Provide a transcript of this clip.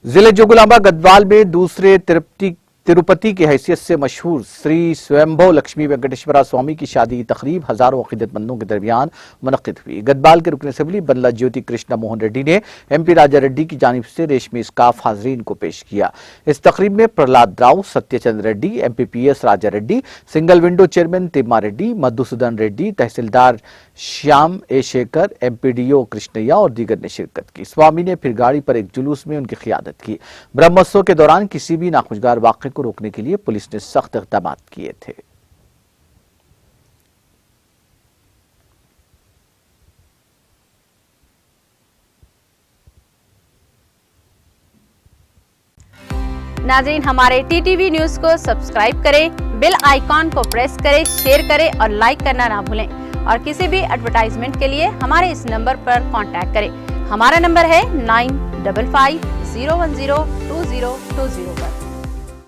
जिले जोगुलांबा गदवाल में दूसरे तिरुपति की हैसियत से मशहूर श्री स्वयंभो लक्ष्मी वेंकटेश्वरा स्वामी की शादी की तकरीब हजारों अकीदतमंदों के दरमियान मुनक्किद हुई। गदवाल के रुकन असेंबली बल्ला ज्योति कृष्णा मोहन रेड्डी ने MP राजा रेड्डी की जानिब से रेशमी स्काफ हाजरीन को पेश किया। इस तकरीब में Prahlad Rao, Satyachandra Reddy, MPPS Raja Reddy, single window chairman Timma Reddy, Madhusudan Reddy, tehsildar Shyam A Shekhar, MPDO Krishnaiah और दीगर ने शिरकत की। स्वामी ने फिर गाड़ी पर एक जुलूस में उनकी क़ियादत की। ब्रह्मोत्सव के दौरान किसी भी नाखुशगार वाक़े को रोकने के लिए पुलिस ने सख्त इक़दाम किए थे। नाज़रीन, हमारे TTV न्यूज़ को सब्सक्राइब करें, बेल आइकॉन को प्रेस करें, शेयर करें और लाइक करना ना भूलें। और किसी भी एडवर्टाइजमेंट के लिए हमारे इस नंबर पर कांटेक्ट करें। हमारा नंबर है 9550102020 पर।